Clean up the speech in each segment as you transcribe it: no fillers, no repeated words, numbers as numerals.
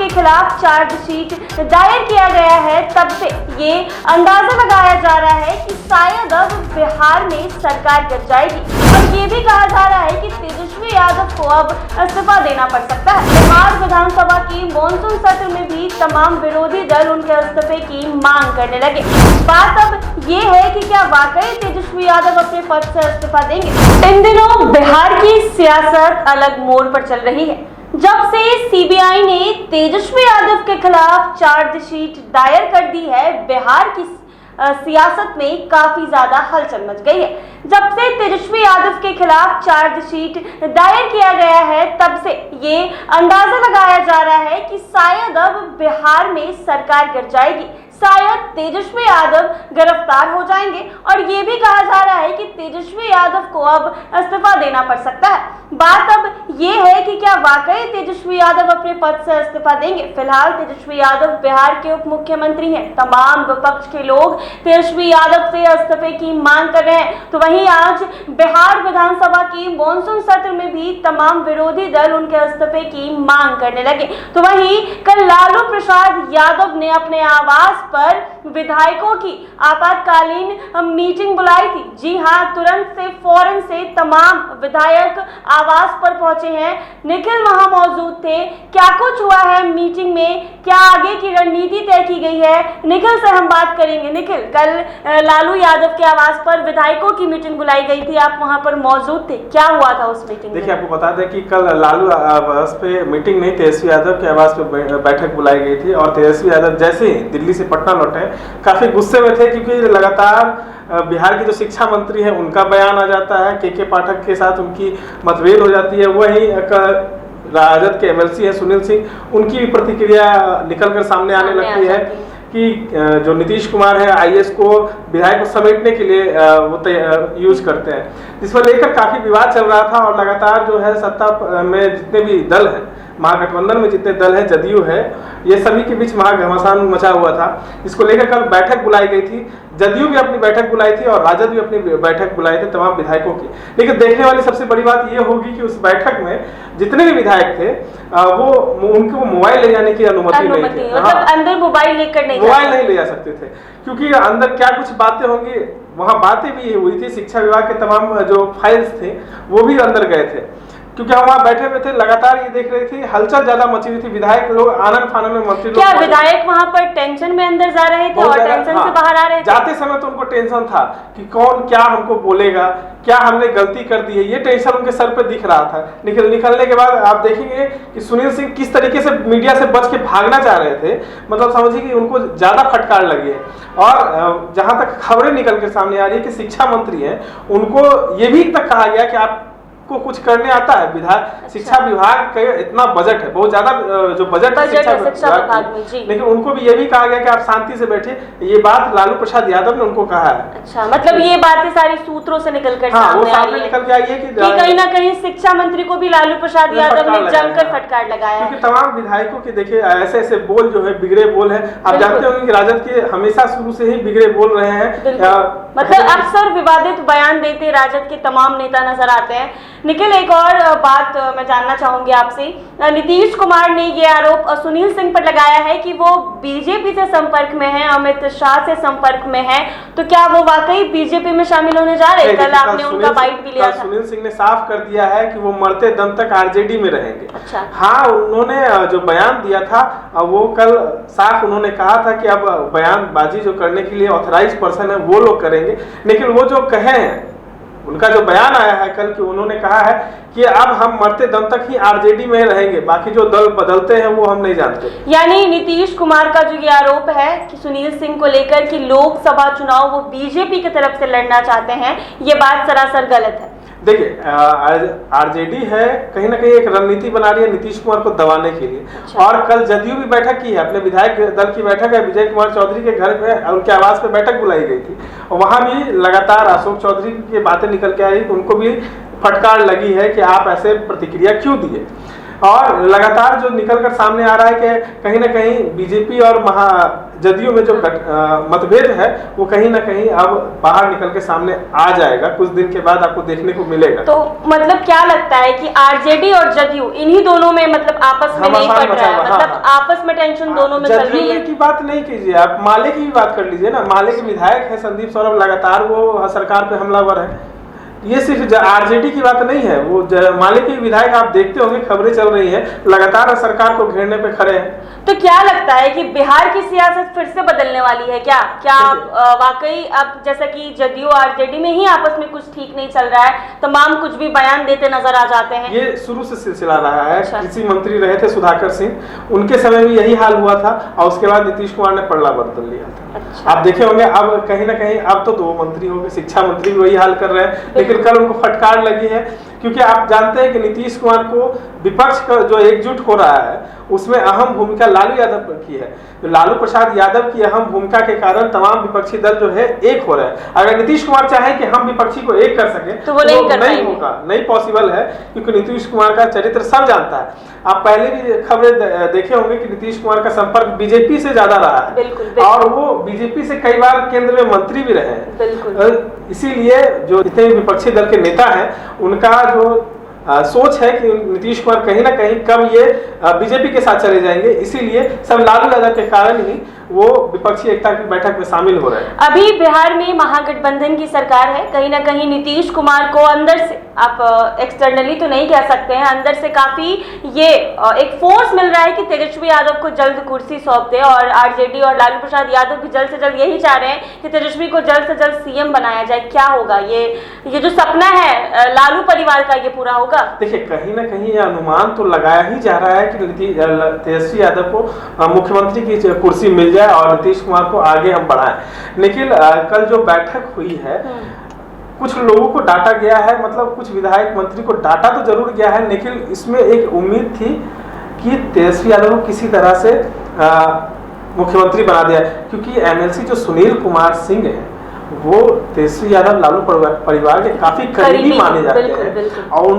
खिलाफ चार्जशीट दायर किया गया है, तब से ये अंदाजा लगाया जा रहा है कि शायद अब बिहार में सरकार गिर जाएगी और ये भी कहा जा रहा है कि तेजस्वी यादव को अब इस्तीफा देना पड़ सकता है। बिहार विधानसभा की मॉनसून सत्र में भी तमाम विरोधी दल उनके इस्तीफे की मांग करने लगे। बात अब ये है कि क्या वाकई तेजस्वी यादव अपने पद से इस्तीफा देंगे। इन दिनों बिहार की सियासत अलग मोड़ पर चल रही है। जब से सीबीआई ने तेजस्वी यादव के खिलाफ चार्जशीट दायर कर दी है, बिहार की सियासत में काफी ज्यादा हलचल मच गई है। जब से तेजस्वी यादव के खिलाफ चार्जशीट दायर किया गया है, तब से ये अंदाजा लगाया जा रहा है कि शायद अब बिहार में सरकार गिर जाएगी, शायद तेजस्वी यादव गिरफ्तार हो जाएंगे और ये भी कहा जा रहा है कि तेजस्वी यादव को अब इस्तीफा देना पड़ सकता है। बात अब ये है कि क्या वाकई तेजस्वी यादव अपने पद से इस्तीफा देंगे। फिलहाल तेजस्वी यादव बिहार के उप मुख्यमंत्री हैं। तमाम विपक्ष के लोग तेजस्वी यादव से इस्तीफे की मांग कर रहे हैं। तो वहीं आज बिहार विधानसभा की मॉनसून सत्र में भी तमाम विरोधी दल उनके इस्तीफे की मांग करने लगे। तो वहीं कल लालू प्रसाद यादव ने अपने आवास पर विधायकों की आपातकालीन मीटिंग बुलाई थी। जी हां, तुरंत से फौरन से तमाम विधायक आवास पर पहुंचे हैं। निखिल वहां मौजूद थे। क्या कुछ हुआ है मीटिंग में, क्या आगे की रणनीति तय की गई है, निखिल से हम बात करेंगे। निखिल, कल लालू यादव के आवास पर विधायकों की मीटिंग बुलाई गई थी, आप वहां पर मौजूद थे, क्या हुआ था उस मीटिंग में? देखिए, आपको बता दें कि कल लालू आवास पे मीटिंग नहीं, तेजस्वी यादव के आवास पे बैठक बुलाई गई थी और तेजस्वी यादव जैसे ही दिल्ली से पटना लौटे काफी गुस्से में थे, क्योंकि लगातार बिहार की जो शिक्षा मंत्री है उनका बयान आ जाता है, के पाठक के साथ उनकी मतभेद हो जाती है। वही राजद के एमएलसी है सुनील सिंह, उनकी भी प्रतिक्रिया निकलकर सामने आने लगती है कि जो नीतीश कुमार है आईएएस को विधायक को समेटने के लिए वो यूज करते हैं, जिस पर लेकर काफी विवाद चल रहा था। और लगातार जो है सत्ता में जितने भी दल हैं, महागठबंधन में जितने दल हैं, जदयू है, ये सभी के बीच महाघमासान मचा हुआ था। इसको लेकर कल बैठक बुलाई गई थी। जदयू भी अपनी बैठक बुलाई थी और राजद भी अपनी बैठक बुलाई थी तमाम विधायकों की। लेकिन देखने वाली सबसे बड़ी बात ये होगी कि उस बैठक में जितने भी विधायक थे उनको मोबाइल ले जाने की अनुमति नहीं थी। मतलब अंदर मोबाइल लेकर मोबाइल नहीं ले जा सकते थे, क्योंकि अंदर क्या कुछ बातें होंगी, वहां बातें भी हुई थी। शिक्षा विभाग के तमाम जो फाइल्स थे वो भी अंदर गए थे, क्योंकि हम वहाँ बैठे हुए थे। लगातार ये देख रहे थे, हलचल ज्यादा मची हुई थी। विधायक लोग आनंद फानन में, मंत्री लोग, क्या विधायक वहाँ पर टेंशन में अंदर जा रहे थे और टेंशन से बाहर आ रहे थे? जाते समय तो उनको टेंशन था कि कौन क्या हमको बोलेगा, क्या हमने गलती कर दी है, ये टेंशन उनके सर पे दिख रहा था। निकलने के बाद आप देखेंगे कि सुनील सिंह किस तरीके से मीडिया से बच के भागना चाह रहे थे। मतलब समझिए कि उनको ज्यादा फटकार लगी है। और जहां तक खबरें निकल के सामने आ रही है कि शिक्षा मंत्री है, उनको ये भी तक कहा गया कि आप को कुछ करने आता है। शिक्षा विभाग का इतना बजट है, बहुत ज्यादा जो बजट है शिक्षा विभाग में, लेकिन उनको भी ये भी कहा गया कि आप शांति से बैठिए। ये बात लालू प्रसाद यादव ने उनको कहा है। अच्छा, मतलब ये बातें सारी सूत्रों से निकलकर सामने आई है निकल के आई है कि कहीं ना कहीं शिक्षा मंत्री को भी लालू प्रसाद यादव ने जमकर फटकार लगाया, क्योंकि तमाम विधायकों के देखिए ऐसे ऐसे बोल जो है बिगड़े बोल है। आप जानते होंगे कि राजद के हमेशा शुरू से ही बिगड़े बोल रहे हैं, मतलब अक्सर विवादित बयान देते राजद के तमाम नेता नजर आते हैं। निखिल, एक और बात मैं जानना चाहूंगी आपसे। नीतीश कुमार ने ये आरोप सुनील सिंह पर लगाया है कि वो बीजेपी से संपर्क में है, अमित शाह से संपर्क में है। तो क्या वो वाकई बीजेपी में शामिल होने जा रहे हैं? कल आपने उनका बाइट भी लिया था। सुनील सिंह ने साफ कर दिया है कि वो मरते दम तक आरजेडी में रहेंगे। अच्छा। हाँ, उन्होंने जो बयान दिया था वो कल साफ उन्होंने कहा था कि अब बयानबाजी जो करने के लिए ऑथराइज पर्सन है वो लोग करेंगे। लेकिन वो जो कहे हैं, उनका जो बयान आया है कल कि उन्होंने कहा है कि अब हम मरते दम तक ही आरजेडी में रहेंगे, बाकी जो दल बदलते हैं वो हम नहीं जानते। यानी नीतीश कुमार का जो ये आरोप है कि सुनील सिंह को लेकर कि लोकसभा चुनाव वो बीजेपी की तरफ से लड़ना चाहते हैं, ये बात सरासर गलत है। देखिए, आरजेडी है कहीं ना कहीं एक रणनीति बना रही है नीतीश कुमार को दबाने के लिए। अच्छा। और कल जदयू भी बैठक की है, अपने विधायक दल की बैठक है, विजय कुमार चौधरी के घर में उनके आवास पे बैठक बुलाई गई थी और वहां भी लगातार अशोक चौधरी की बातें निकल के आई, उनको भी फटकार लगी है कि आप ऐसे प्रतिक्रिया क्यों दिए। और लगातार जो निकलकर सामने आ रहा है कि कहीं ना कहीं बीजेपी और जदयू में जो मतभेद है वो कहीं ना कहीं अब बाहर निकल के सामने आ जाएगा, कुछ दिन के बाद आपको देखने को मिलेगा। तो मतलब क्या लगता है कि आरजेडी और जदयू इन्हीं दोनों में मतलब आपस में नहीं पड़ रहा है, मतलब आपस में टेंशन दोनों में चल रही है? की बात नहीं कीजिए आप, माले की भी बात कर लीजिए ना। माले के विधायक है संदीप सौरभ, लगातार वो सरकार पे हमलावर है। ये सिर्फ आरजेडी की बात नहीं है, वो माले के विधायक आप देखते होंगे, खबरें चल रही हैं, लगातार सरकार को घेरने पे खड़े हैं। तो क्या लगता है कि बिहार की सियासत फिर से बदलने वाली है क्या? वाकई अब जैसा कि जदयू आरजेडी में ही आपस में कुछ ठीक नहीं चल रहा है, तमाम कुछ भी बयान देते नजर आ जाते हैं। ये शुरू से सिलसिला रहा है। कृषि मंत्री रहे थे सुधाकर सिंह, उनके समय में यही हाल हुआ था और उसके बाद नीतीश कुमार ने पलड़ा बदल लिया था। अच्छा। आप देखे होंगे अब कहीं ना कहीं अब तो 2 मंत्री हो गए, शिक्षा मंत्री भी वही हाल कर रहे हैं, लेकिन कल उनको फटकार लगी है क्योंकि आप जानते हैं कि नीतीश कुमार को विपक्ष का जो एकजुट हो रहा है उसमें अहम भूमिका लालू यादव की है। तो लालू प्रसाद यादव की अहम भूमिका के कारण तमाम विपक्षी दल जो है एक हो रहे हैं। अगर नीतीश कुमार चाहे कि हम विपक्षी को एक कर सके तो वो नहीं होगा, नहीं पॉसिबल है, क्योंकि नीतीश कुमार का चरित्र सब जानता है। आप पहले भी खबरें देखे होंगे कि नीतीश कुमार का संपर्क बीजेपी से ज्यादा रहा है। बिल्कुल। और वो बीजेपी से कई बार केंद्र में मंत्री भी रहे हैं। इसीलिए जो जितने विपक्षी दल के नेता हैं उनका जो सोच है कि नीतीश कुमार कहीं ना कहीं कब ये बीजेपी के साथ चले जाएंगे, इसीलिए सब लालू यादव के कारण ही वो विपक्षी एकता की बैठक में शामिल हो रहे हैं। अभी बिहार में महागठबंधन की सरकार है, कहीं ना कहीं नीतीश कुमार को अंदर से, आप एक्सटर्नली तो नहीं कह सकते हैं, अंदर से काफी ये एक फोर्स मिल रहा है कि तेजस्वी यादव को जल्द कुर्सी सौंप दे, और आरजेडी और लालू प्रसाद यादव भी जल्द से जल्द यही चाह रहे हैं कि तेजस्वी को जल्द से जल्द सीएम बनाया जाए। क्या होगा ये जो सपना है लालू परिवार का, ये पूरा होगा? देखिए, कहीं ना कहीं ये अनुमान तो लगाया ही जा रहा है कि तेजस्वी यादव को मुख्यमंत्री की कुर्सी मिल जाए और नीतीश कुमार को आगे हम बढ़ाएं। लेकिन कल जो बैठक हुई है कुछ लोगों को डांटा गया है, मतलब कुछ विधायक मंत्री को डांटा तो जरूर गया है, लेकिन इसमें एक उम्मीद थी कि तेजस्वी यादव को किसी तरह से मुख्यमंत्री बना दिया, क्योंकि एमएलसी जो सुनील कुमार सिंह है वो तेजस्वी यादव लालू परिवार के काफी करीबी माने जाते हैं और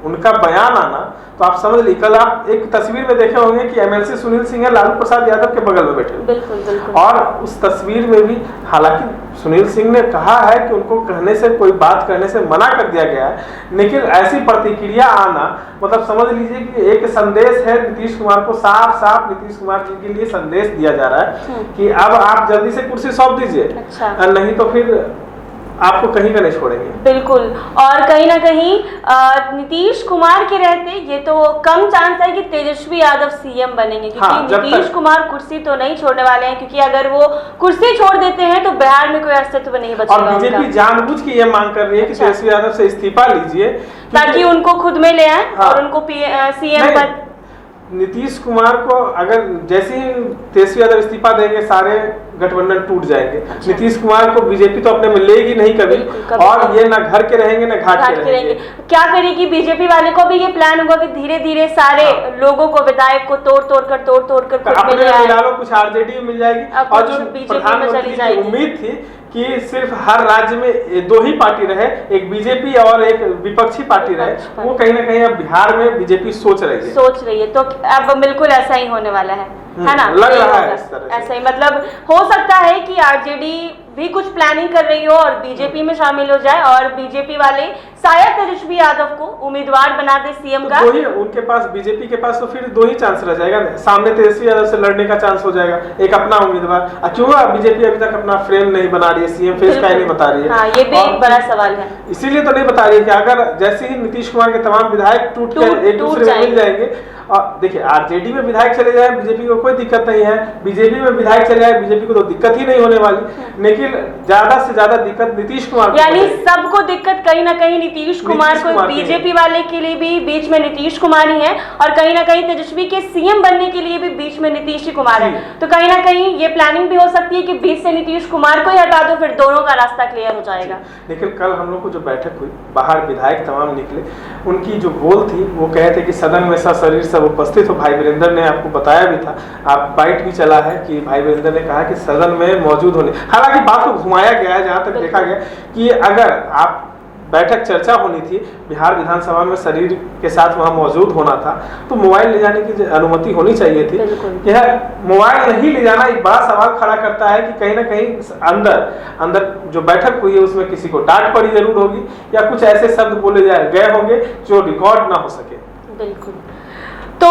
उनका बयान आना, तो आप समझ लीजिए, कल आप एक तस्वीर में देखे होंगे कि एमएलसी सुनील सिंह है लालू प्रसाद यादव के बगल में बैठे। बिल्कुल। और उस तस्वीर में भी हालांकि सुनील सिंह ने कहा है कि उनको कहने से, कोई बात करने से मना कर दिया गया है, लेकिन ऐसी प्रतिक्रिया आना, मतलब समझ लीजिए कि एक संदेश है नीतीश कुमार को, साफ नीतीश कुमार जी के लिए संदेश दिया जा रहा है कि अब आप जल्दी से कुर्सी सौंप दीजिए। अच्छा। नहीं तो फिर आपको कहीं का नहीं छोड़ेंगे। बिल्कुल। और कहीं ना कहीं नीतीश कुमार के रहते ये तो कम चांस है कि तेजस्वी यादव सीएम बनेंगे, क्योंकि नीतीश कुमार कुर्सी तो नहीं छोड़ने वाले हैं, क्योंकि अगर वो कुर्सी छोड़ देते हैं तो बिहार में कोई अस्तित्व नहीं बचेगा। और बीजेपी जानबूझ के ये मांग कर रही है कि तेजस्वी यादव से इस्तीफा लीजिए, ताकि उनको खुद में ले आए और उनको सीएम पद। नीतीश कुमार को अगर जैसे ही तेजस्वी यादव इस्तीफा देंगे सारे गठबंधन टूट जाएंगे। अच्छा। नीतीश कुमार को बीजेपी तो अपने में लेगी नहीं कभी और ये ना घर के रहेंगे ना घाट के रहेंगे। क्या करेगी बीजेपी वाले को भी ये प्लान होगा कि धीरे धीरे सारे लोगों को, विधायक को तोड़ तोड़ कर अपने मिला लो, कुछ आरजेडी में मिल जाएगी। और जो प्रधानमंत्री की उम्मीद थी कि सिर्फ हर राज्य में 2 ही पार्टी रहे, एक बीजेपी और एक विपक्षी पार्टी रहे, वो कहीं ना कहीं अब बिहार में बीजेपी सोच रही है। तो अब बिल्कुल ऐसा ही होने वाला है ना? लग रहा है ऐसा ही, मतलब हो सकता है कि आरजेडी भी कुछ प्लानिंग कर रही हो और बीजेपी में शामिल हो जाए, और बीजेपी वाले शायद तेजस्वी यादव को उम्मीदवार बना दे सीएम का। तो उनके पास, बीजेपी के पास तो फिर 2 ही चांस रह जाएगा, सामने तेजस्वी यादव से लड़ने का चांस हो जाएगा, एक अपना उम्मीदवार। क्यों बीजेपी अभी तक अपना फ्रेम नहीं बना रही है, सीएम फेस का ही नहीं बता रही है। हाँ, ये भी एक बड़ा सवाल है। इसीलिए तो नहीं बता रही है कि अगर जैसे ही नीतीश कुमार के तमाम विधायक टूट के एक दूसरे में मिल जाएंगे, और देखिए आरजेडी में विधायक चले जाए बीजेपी को कोई दिक्कत नहीं है, बीजेपी में विधायक चले जाए बीजेपी को तो दिक्कत ही नहीं होने वाली, लेकिन ज्यादा से ज्यादा दिक्कत नीतीश कुमार को, यानी सबको दिक्कत कहीं ना कहीं नीतीश कुमार को, बीजेपी वाले के लिए भी बीच में नीतीश कुमार ही है, और कहीं ना कहीं तेजस्वी के सीएम बनने के लिए भी बीच में नीतीश कुमार है। तो कहीं ना कहीं ये प्लानिंग भी हो सकती है कि बीच से नीतीश कुमार को ही हटा दो, फिर दोनों का रास्ता क्लियर हो जाएगा। लेकिन कल हम लोग को जो बैठक हुई, बाहर विधायक तमाम निकले, उनकी जो गोल थी वो कहे थे कि सदन में सशरीर सब उपस्थित हो। भाई वीरेंद्र ने आपको बताया भी था, आप बाइट भी चला है कि भाई वीरेंद्र ने कहा कि सदन में मौजूद होने, हालांकि बात को घुमाया गया है, जहां तक देखा गया कि अगर आप बैठक चर्चा होनी थी, बिहार विधानसभा में शरीर के साथ वहाँ मौजूद होना था, तो मोबाइल ले जाने की अनुमति होनी चाहिए थी। यह मोबाइल नहीं ले जाना एक बड़ा सवाल खड़ा करता है कि कहीं ना कहीं अंदर जो बैठक हुई है उसमें किसी को डांट पड़ी जरूर होगी या कुछ ऐसे शब्द बोले गए होंगे जो रिकॉर्ड ना हो सके। बिल्कुल। तो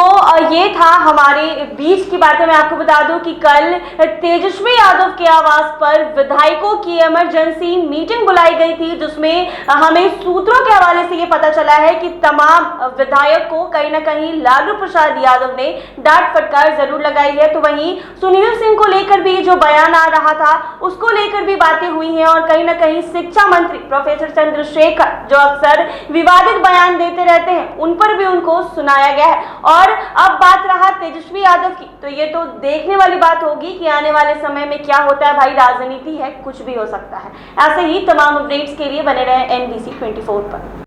ये था हमारे बीच की बातें। मैं आपको बता दूं कि कल तेजस्वी यादव के आवास पर विधायकों की इमरजेंसी मीटिंग बुलाई गई थी, जिसमें हमें सूत्रों के हवाले से ये पता चला है कि तमाम विधायक को कहीं ना कहीं लालू प्रसाद यादव ने डांट फटकार जरूर लगाई है। तो वहीं सुनील सिंह को लेकर भी जो बयान आ रहा था उसको लेकर भी बातें हुई हैं और कहीं ना कहीं शिक्षा मंत्री प्रोफेसर चंद्रशेखर जो अक्सर विवादित बयान देते रहते हैं उन पर भी उनको सुनाया गया है। और अब बात रहा तेजस्वी यादव की, तो ये तो देखने वाली बात होगी कि आने वाले समय में क्या होता है। भाई राजनीति है, कुछ भी हो सकता है। ऐसे ही तमाम अपडेट्स के लिए बने रहे NBC 24 पर।